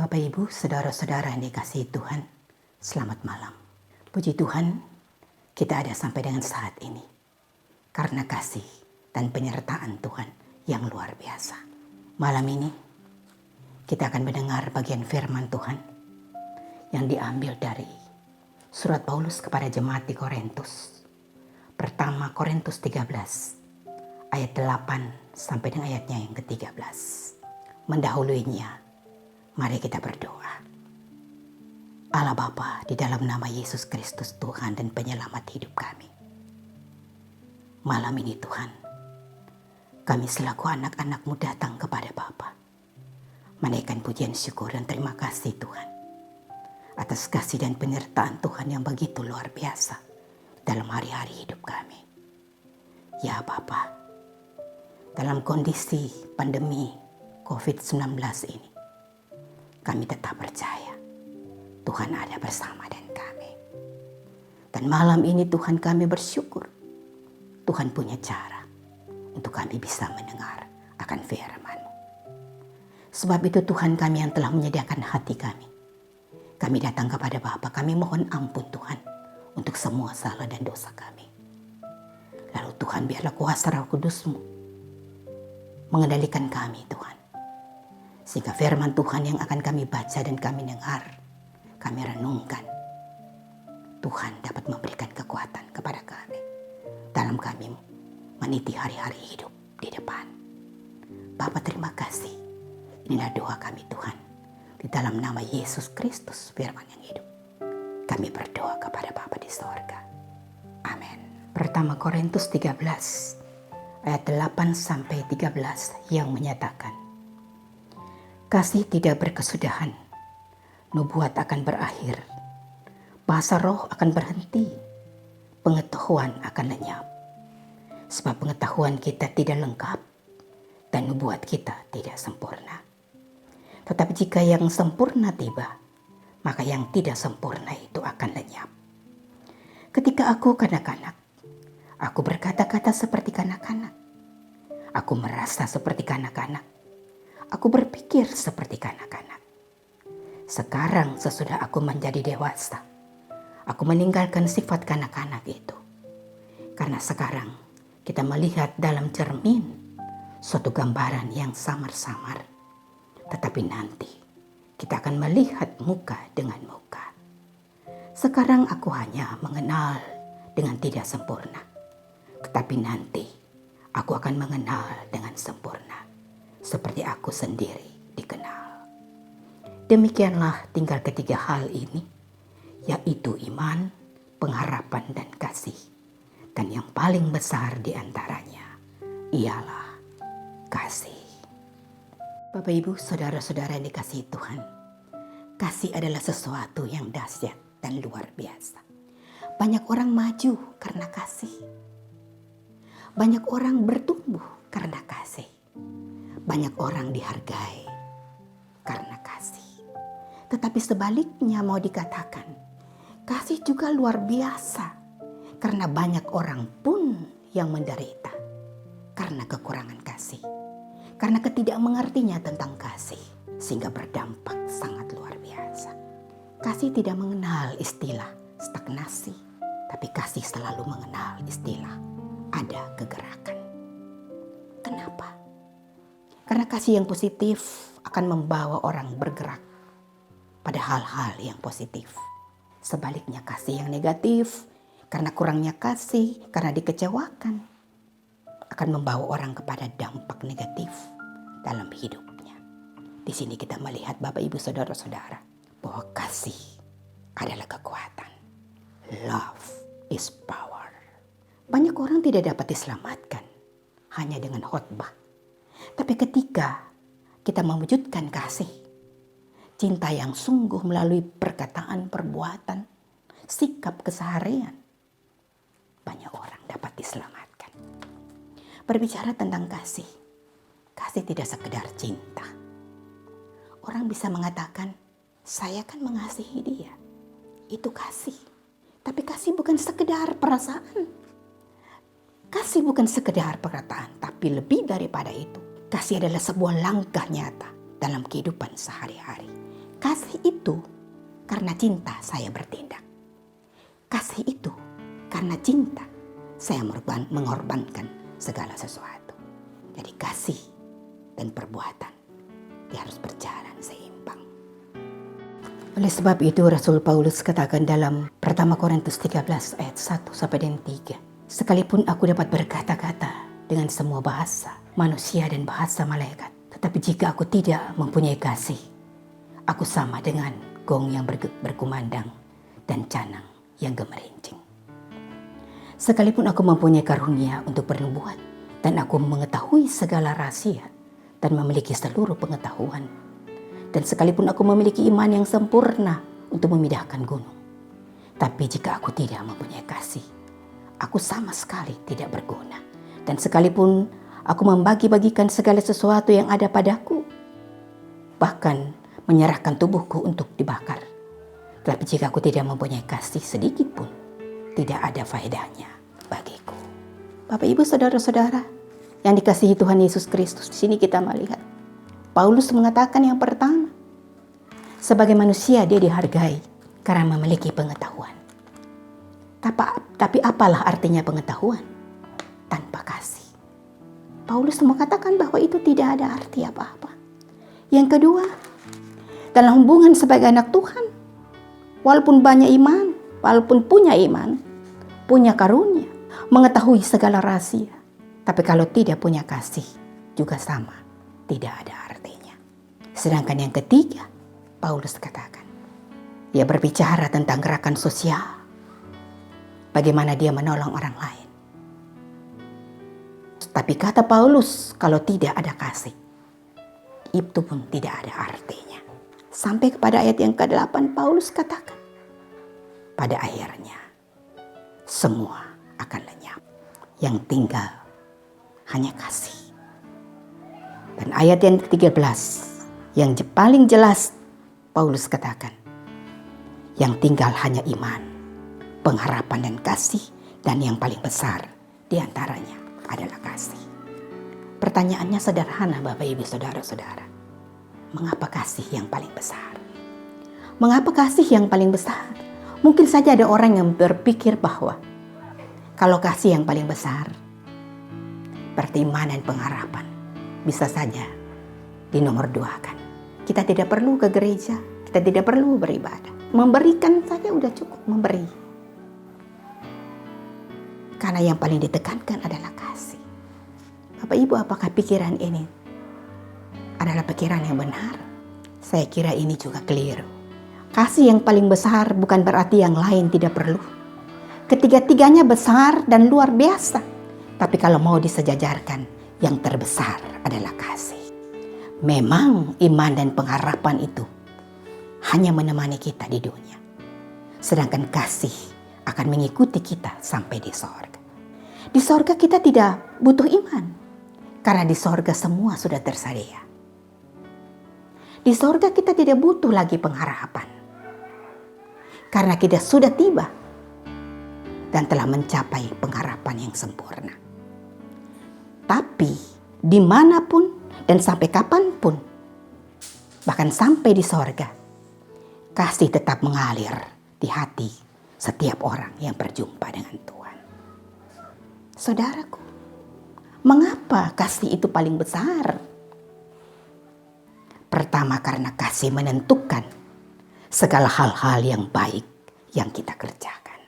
Bapak Ibu, saudara-saudara yang dikasihi Tuhan, selamat malam. Puji Tuhan, kita ada sampai dengan saat ini. Karena kasih dan penyertaan Tuhan yang luar biasa. Malam ini, kita akan mendengar bagian firman Tuhan yang diambil dari surat Paulus kepada jemaat di Korintus. Pertama Korintus 13, ayat 8 sampai dengan ayatnya yang ke-13. Mendahuluinya, mari kita berdoa. Allah Bapa, di dalam nama Yesus Kristus Tuhan dan penyelamat hidup kami. Malam ini Tuhan, kami selaku anak-anak-Mu datang kepada Bapa, menaikkan pujian syukur dan terima kasih Tuhan, atas kasih dan penyertaan Tuhan yang begitu luar biasa dalam hari-hari hidup kami. Ya Bapa, dalam kondisi pandemi COVID-19 ini, kami tetap percaya Tuhan ada bersama dan kami. Dan malam ini Tuhan kami bersyukur Tuhan punya cara untuk kami bisa mendengar akan firman-Mu. Sebab itu Tuhan kami yang telah menyediakan hati kami. Kami datang kepada Bapa, kami mohon ampun Tuhan untuk semua salah dan dosa kami. Lalu Tuhan biarlah kuasa Roh Kudus-Mu mengendalikan kami Tuhan. Sehingga firman Tuhan yang akan kami baca dan kami dengar, kami renungkan, Tuhan dapat memberikan kekuatan kepada kami dalam kami meniti hari-hari hidup di depan. Bapa, terima kasih. Inilah doa kami Tuhan. Di dalam nama Yesus Kristus firman yang hidup, kami berdoa kepada Bapa di sorga. Amin. Pertama Korintus 13 ayat 8 sampai 13 yang menyatakan, kasih tidak berkesudahan, nubuat akan berakhir, bahasa roh akan berhenti, pengetahuan akan lenyap. Sebab pengetahuan kita tidak lengkap dan nubuat kita tidak sempurna. Tetapi jika yang sempurna tiba, maka yang tidak sempurna itu akan lenyap. Ketika aku kanak-kanak, aku berkata-kata seperti kanak-kanak. Aku merasa seperti kanak-kanak. Aku berpikir seperti kanak-kanak. Sekarang sesudah aku menjadi dewasa, aku meninggalkan sifat kanak-kanak itu. Karena sekarang kita melihat dalam cermin suatu gambaran yang samar-samar. Tetapi nanti kita akan melihat muka dengan muka. Sekarang aku hanya mengenal dengan tidak sempurna. Tetapi nanti aku akan mengenal dengan sempurna. Seperti aku sendiri dikenal. Demikianlah tinggal ketiga hal ini, yaitu iman, pengharapan, dan kasih. Dan yang paling besar di antaranya ialah kasih. Bapak Ibu, saudara-saudara yang dikasihi Tuhan, kasih adalah sesuatu yang dahsyat dan luar biasa. Banyak orang maju karena kasih. Banyak orang bertumbuh karena kasih. Banyak orang dihargai karena kasih. Tetapi sebaliknya mau dikatakan, kasih juga luar biasa karena banyak orang pun yang menderita karena kekurangan kasih. Karena ketidakmengertinya tentang kasih, sehingga berdampak sangat luar biasa. Kasih tidak mengenal istilah stagnasi, tapi kasih selalu mengenal istilah ada kegerakan. Kenapa? Karena kasih yang positif akan membawa orang bergerak pada hal-hal yang positif. Sebaliknya kasih yang negatif, karena kurangnya kasih, karena dikecewakan, akan membawa orang kepada dampak negatif dalam hidupnya. Di sini kita melihat Bapak Ibu Saudara-saudara bahwa kasih adalah kekuatan. Love is power. Banyak orang tidak dapat diselamatkan hanya dengan khotbah. Tapi ketika kita mewujudkan kasih, cinta yang sungguh melalui perkataan, perbuatan, sikap keseharian, banyak orang dapat diselamatkan. Berbicara tentang kasih, kasih tidak sekedar cinta. Orang bisa mengatakan, saya kan mengasihi dia. Itu kasih. Tapi kasih bukan sekedar perasaan. Kasih bukan sekedar perkataan, tapi lebih daripada itu. Kasih adalah sebuah langkah nyata dalam kehidupan sehari-hari. Kasih itu karena cinta saya bertindak. Kasih itu karena cinta saya mengorbankan segala sesuatu. Jadi kasih dan perbuatan dia harus berjalan seimbang. Oleh sebab itu Rasul Paulus katakan dalam 1 Korintus 13 ayat 1 sampai dengan 3. Sekalipun aku dapat berkata-kata dengan semua bahasa manusia dan bahasa malaikat, tetapi jika aku tidak mempunyai kasih, aku sama dengan gong yang berkumandang dan canang yang gemerincing. Sekalipun aku mempunyai karunia untuk bernubuat dan aku mengetahui segala rahasia dan memiliki seluruh pengetahuan, dan sekalipun aku memiliki iman yang sempurna untuk memindahkan gunung, tapi jika aku tidak mempunyai kasih, aku sama sekali tidak berguna. Dan sekalipun aku membagi-bagikan segala sesuatu yang ada padaku, bahkan menyerahkan tubuhku untuk dibakar, tapi jika aku tidak mempunyai kasih sedikit pun, tidak ada faedahnya bagiku. Bapak, Ibu, saudara-saudara yang dikasihi Tuhan Yesus Kristus, di sini kita melihat Paulus mengatakan yang pertama, sebagai manusia dia dihargai karena memiliki pengetahuan. Tapi apalah artinya pengetahuan tanpa kasih? Paulus mengatakan bahwa itu tidak ada arti apa-apa. Yang kedua, dalam hubungan sebagai anak Tuhan, walaupun banyak iman, walaupun punya iman, punya karunia, mengetahui segala rahasia, tapi kalau tidak punya kasih juga sama, tidak ada artinya. Sedangkan yang ketiga, Paulus katakan, dia berbicara tentang gerakan sosial, bagaimana dia menolong orang lain. Tapi kata Paulus, kalau tidak ada kasih, itu pun tidak ada artinya. Sampai kepada ayat yang ke-8, Paulus katakan, pada akhirnya semua akan lenyap, yang tinggal hanya kasih. Dan ayat yang ke-13 yang paling jelas Paulus katakan, yang tinggal hanya iman, pengharapan dan kasih, dan yang paling besar diantaranya adalah kasih. Pertanyaannya sederhana Bapak Ibu saudara-saudara. Mengapa kasih yang paling besar? Mengapa kasih yang paling besar? Mungkin saja ada orang yang berpikir bahwa kalau kasih yang paling besar, berarti iman dan pengharapan bisa saja dinomor duakan. Kita tidak perlu ke gereja, kita tidak perlu beribadah. Memberikan saja udah cukup memberi. Karena yang paling ditekankan adalah kasih. Bapak Ibu, apakah pikiran ini adalah pikiran yang benar? Saya kira ini juga keliru. Kasih yang paling besar bukan berarti yang lain tidak perlu. Ketiga-tiganya besar dan luar biasa. Tapi kalau mau disejajarkan, yang terbesar adalah kasih. Memang iman dan pengharapan itu hanya menemani kita di dunia. Sedangkan kasih akan mengikuti kita sampai di sorga. Di sorga kita tidak butuh iman, karena di sorga semua sudah tersedia. Di sorga kita tidak butuh lagi pengharapan, karena kita sudah tiba dan telah mencapai pengharapan yang sempurna. Tapi dimanapun dan sampai kapanpun, bahkan sampai di sorga, kasih tetap mengalir di hati setiap orang yang berjumpa dengan Tuhan. Saudaraku, mengapa kasih itu paling besar? Pertama, karena kasih menentukan segala hal-hal yang baik yang kita kerjakan.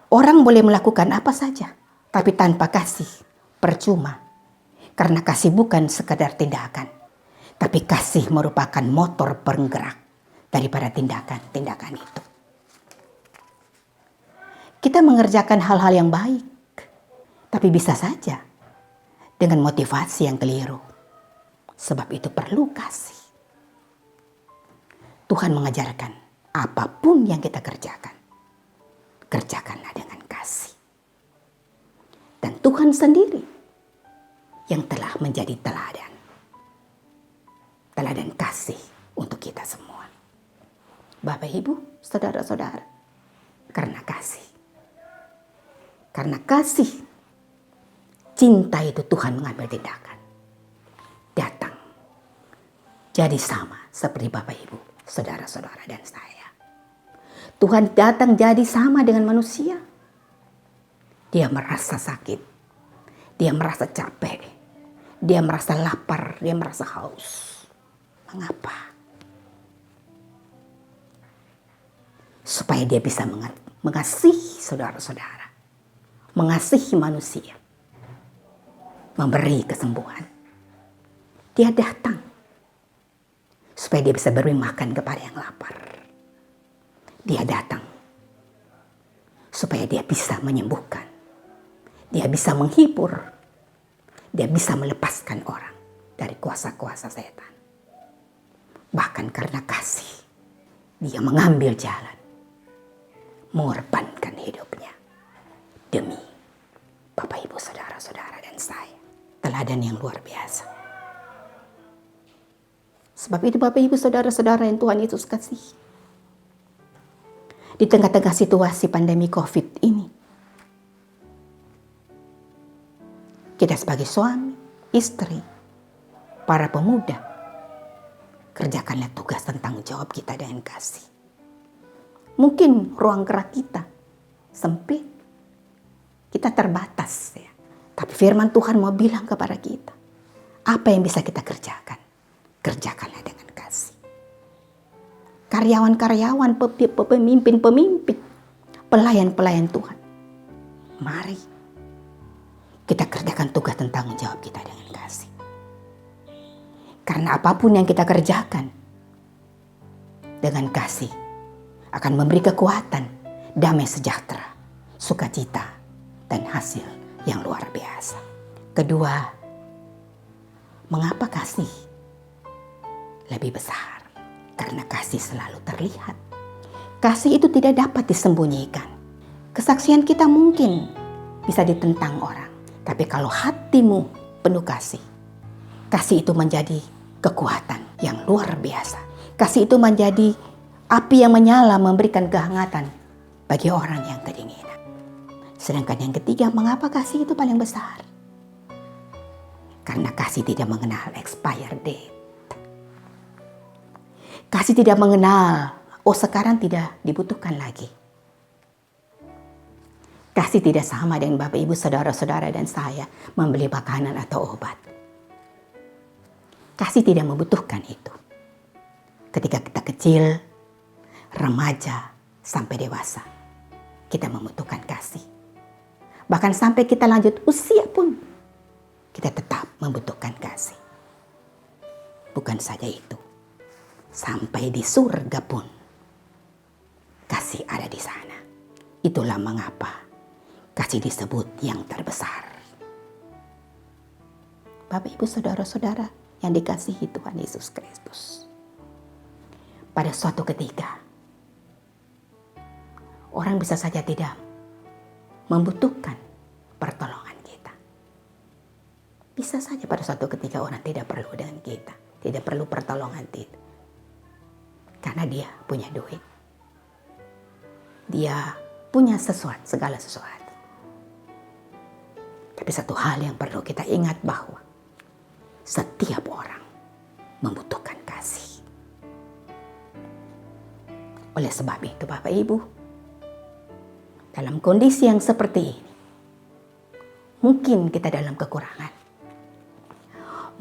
Orang boleh melakukan apa saja, tapi tanpa kasih percuma. Karena kasih bukan sekadar tindakan, tapi kasih merupakan motor penggerak daripada tindakan-tindakan itu. Kita mengerjakan hal-hal yang baik, tapi bisa saja dengan motivasi yang keliru. Sebab itu perlu kasih. Tuhan mengajarkan apapun yang kita kerjakan, kerjakanlah dengan kasih. Dan Tuhan sendiri yang telah menjadi teladan kasih untuk kita semua. Bapak Ibu, saudara-saudara, karena kasih, cinta itu Tuhan mengambil tindakan, datang jadi sama seperti Bapak Ibu, saudara-saudara dan saya. Tuhan datang jadi sama dengan manusia. Dia merasa sakit, dia merasa capek, dia merasa lapar, dia merasa haus. Mengapa? Supaya dia bisa mengasihi saudara-saudara, mengasihi manusia, memberi kesembuhan. Dia datang supaya dia bisa beri makan kepada yang lapar. Dia datang supaya dia bisa menyembuhkan, dia bisa menghibur, dia bisa melepaskan orang dari kuasa-kuasa setan. Bahkan karena kasih, dia mengambil jalan, mengorbankan hidupnya demi Bapak Ibu saudara-saudara dan saya. Teladan yang luar biasa. Sebab itu Bapak Ibu saudara-saudara yang Tuhan Yesus kasih, di tengah-tengah situasi pandemi COVID ini, kita sebagai suami, istri, para pemuda, kerjakanlah tugas dan tanggung jawab kita dengan kasih. Mungkin ruang gerak kita sempit, kita terbatas ya. Tapi firman Tuhan mau bilang kepada kita, apa yang bisa kita kerjakan? Kerjakanlah dengan kasih. Karyawan-karyawan, pemimpin-pemimpin, pelayan-pelayan Tuhan, mari kita kerjakan tugas dan tanggung jawab kita dengan kasih. Karena apapun yang kita kerjakan dengan kasih akan memberi kekuatan, damai sejahtera, sukacita, dan hasil yang luar biasa. Kedua, mengapa kasih lebih besar? Karena kasih selalu terlihat. Kasih itu tidak dapat disembunyikan. Kesaksian kita mungkin bisa ditentang orang, tapi kalau hatimu penuh kasih, kasih itu menjadi kekuatan yang luar biasa. Kasih itu menjadi api yang menyala, memberikan kehangatan bagi orang yang kedinginan. Sedangkan yang ketiga, mengapa kasih itu paling besar? Karena kasih tidak mengenal expired date. Kasih tidak mengenal, sekarang tidak dibutuhkan lagi. Kasih tidak sama dengan Bapak Ibu saudara-saudara dan saya membeli makanan atau obat. Kasih tidak membutuhkan itu. Ketika kita kecil, remaja, sampai dewasa, kita membutuhkan kasih. Bahkan sampai kita lanjut usia pun, kita tetap membutuhkan kasih. Bukan saja itu, sampai di surga pun, kasih ada di sana. Itulah mengapa kasih disebut yang terbesar. Bapak, Ibu, saudara-saudara yang dikasihi Tuhan Yesus Kristus. Pada suatu ketika, orang bisa saja tidak membutuhkan pertolongan kita. Bisa saja pada suatu ketika orang tidak perlu dengan kita, tidak perlu pertolongan kita. Karena dia punya duit. Dia punya segala sesuatu. Tapi satu hal yang perlu kita ingat bahwa setiap orang membutuhkan kasih. Oleh sebab itu Bapak Ibu, dalam kondisi yang seperti ini, mungkin kita dalam kekurangan.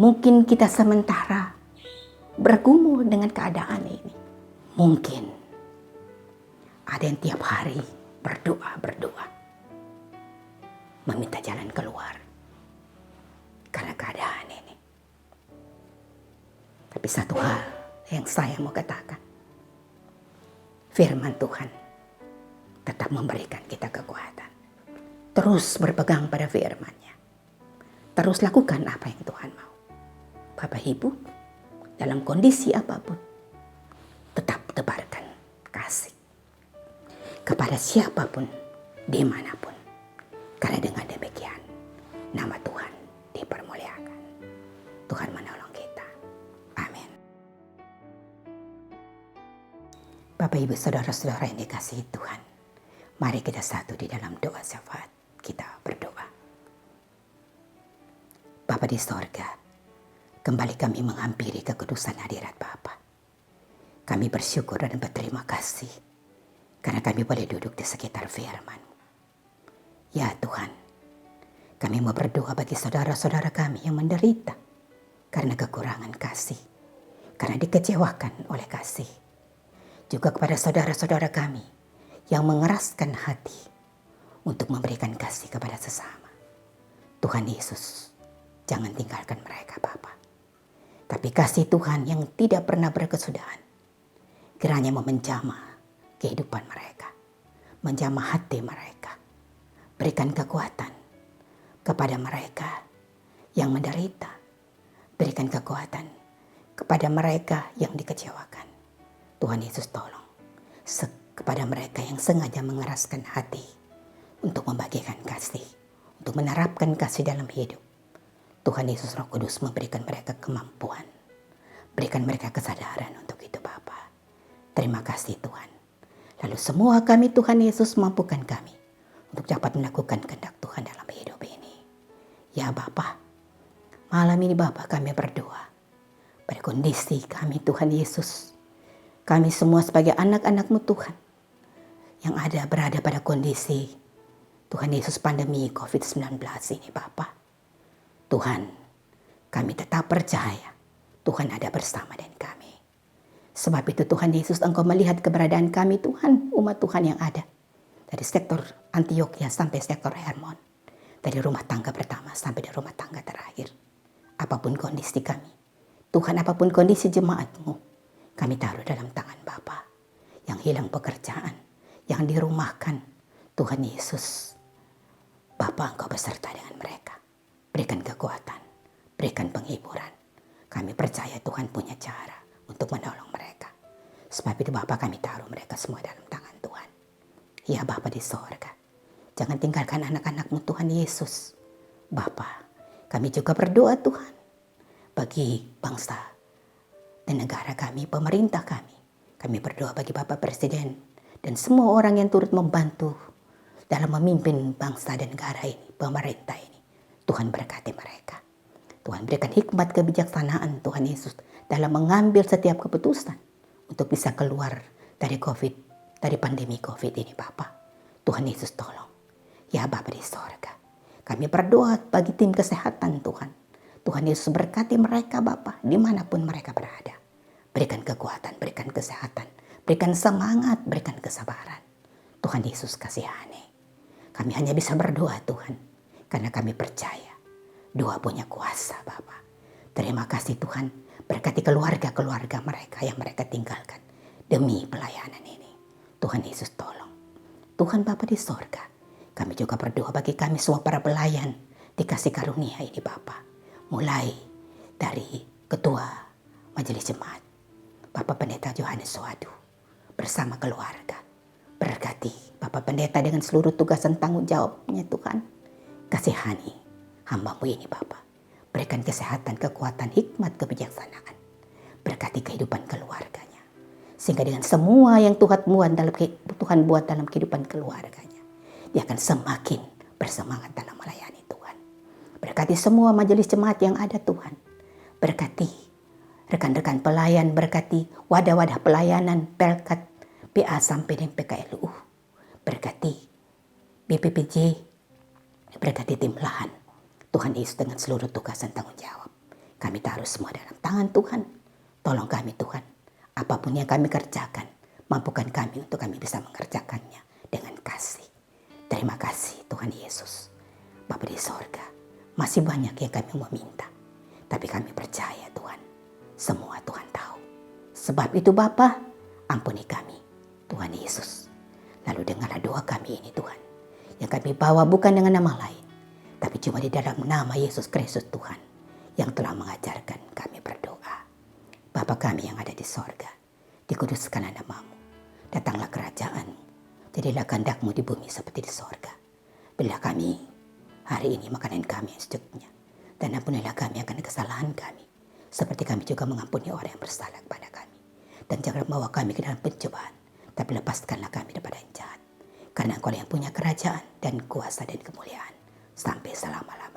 Mungkin kita sementara bergumul dengan keadaan ini. Mungkin ada yang tiap hari berdoa, meminta jalan keluar karena keadaan ini. Tapi satu hal yang saya mau katakan, firman Tuhan tetap memberikan kita kekuatan. Terus berpegang pada firman-Nya. Terus lakukan apa yang Tuhan mau. Bapak Ibu, dalam kondisi apapun, tetap tebarkan kasih kepada siapapun, dimanapun. Karena dengan demikian, nama Tuhan dipermuliakan. Tuhan menolong kita. Amin. Bapak, Ibu, saudara-saudara yang dikasihi Tuhan, mari kita satu di dalam doa syafaat. Kita berdoa. Bapa di sorga, kembali kami menghampiri kekudusan hadirat Bapa. Kami bersyukur dan berterima kasih karena kami boleh duduk di sekitar firman. Ya Tuhan, kami mau berdoa bagi saudara-saudara kami yang menderita karena kekurangan kasih, karena dikecewakan oleh kasih. Juga kepada saudara-saudara kami yang mengeraskan hati untuk memberikan kasih kepada sesama. Tuhan Yesus, jangan tinggalkan mereka Bapa. Tapi kasih Tuhan yang tidak pernah berkesudahan, kiranya menjamah kehidupan mereka, menjamah hati mereka. Berikan kekuatan kepada mereka yang menderita. Berikan kekuatan kepada mereka yang dikecewakan. Tuhan Yesus tolong kepada mereka yang sengaja mengeraskan hati untuk membagikan kasih, untuk menerapkan kasih dalam hidup. Tuhan Yesus Roh Kudus memberikan mereka kemampuan, berikan mereka kesadaran untuk itu Bapa. Terima kasih Tuhan. Lalu semua kami Tuhan Yesus mampukan kami untuk dapat melakukan kehendak Tuhan dalam hidup ini. Ya Bapa, malam ini Bapa kami berdoa pada kondisi kami Tuhan Yesus. Kami semua sebagai anak-anak-Mu Tuhan yang berada pada kondisi Tuhan Yesus pandemi COVID-19 ini Bapa. Tuhan, kami tetap percaya Tuhan ada bersama dengan kami. Sebab itu Tuhan Yesus, Engkau melihat keberadaan kami Tuhan, umat Tuhan yang ada. Dari sektor Antioquia sampai sektor Hermon. Dari rumah tangga pertama sampai dari rumah tangga terakhir. Apapun kondisi kami. Tuhan, apapun kondisi jemaat-Mu, kami taruh dalam tangan Bapa. Yang hilang pekerjaan, yang dirumahkan. Tuhan Yesus, Bapa Engkau beserta dengan mereka. Berikan kekuatan, berikan penghiburan. Kami percaya Tuhan punya cara untuk menolong mereka. Sebab itu Bapa kami taruh mereka semua dalam tangan Tuhan. Ya Bapa di sorga, jangan tinggalkan anak-anak-Mu Tuhan Yesus. Bapa, kami juga berdoa Tuhan bagi bangsa dan negara kami, pemerintah kami. Kami berdoa bagi Bapak Presiden dan semua orang yang turut membantu dalam memimpin bangsa dan negara ini, pemerintah ini. Tuhan berkati mereka. Tuhan berikan hikmat kebijaksanaan Tuhan Yesus dalam mengambil setiap keputusan untuk bisa keluar dari dari pandemi COVID ini Bapa. Tuhan Yesus tolong. Ya Bapa di sorga, kami berdoa bagi tim kesehatan Tuhan. Tuhan Yesus berkati mereka Bapa dimanapun mereka berada. Berikan kekuatan, berikan kesehatan, berikan semangat, berikan kesabaran. Tuhan Yesus kasihani. Kami hanya bisa berdoa Tuhan, karena kami percaya doa punya kuasa Bapa. Terima kasih Tuhan, berkati keluarga-keluarga mereka yang mereka tinggalkan demi pelayanan ini. Tuhan Yesus tolong. Tuhan Bapa di sorga, kami juga berdoa bagi kami semua para pelayan dikasih karunia ini Bapa. Mulai dari Ketua Majelis Jemaat, Bapak Pendeta Yohanes Suwadu, bersama keluarga. Berkati Bapak Pendeta dengan seluruh tugas dan tanggung jawabnya Tuhan. Kasihani hamba-Mu ini Bapa. Berikan kesehatan, kekuatan, hikmat, kebijaksanaan. Berkati kehidupan keluarganya. Sehingga dengan semua yang Tuhan buat dalam kehidupan keluarganya, dia akan semakin bersemangat dalam melayani Tuhan. Berkati semua majelis jemaat yang ada Tuhan. Berkati rekan-rekan pelayan, berkati wadah-wadah pelayanan, Pelkat, PA sampai dengan PKLU. Berkati BPPJ, berkati tim lahan. Tuhan Yesus dengan seluruh tugas dan tanggung jawab. Kami taruh semua dalam tangan Tuhan. Tolong kami Tuhan. Apapun yang kami kerjakan, mampukan kami untuk kami bisa mengerjakannya dengan kasih. Terima kasih Tuhan Yesus. Bapa di sorga, masih banyak yang kami meminta. Tapi kami percaya Tuhan, semua Tuhan tahu. Sebab itu Bapa, ampuni kami, Tuhan Yesus. Lalu dengarlah doa kami ini Tuhan. Yang kami bawa bukan dengan nama lain, tapi cuma di dalam nama Yesus Kristus Tuhan, yang telah mengajarkan kami berdoa. Bapa kami yang ada di sorga, dikuduskanlah nama-Mu. Datanglah kerajaan-Mu, jadilah kehendak-Mu di bumi seperti di sorga. Berilah kami hari ini makanan kami yang secukupnya, dan ampunilah kami akan kesalahan kami, seperti kami juga mengampuni orang yang bersalah kepada kami. Dan jangan membawa kami ke dalam pencobaan, tapi lepaskanlah kami daripada yang jahat. Karena Engkau yang punya kerajaan dan kuasa dan kemuliaan sampai selama-lamanya.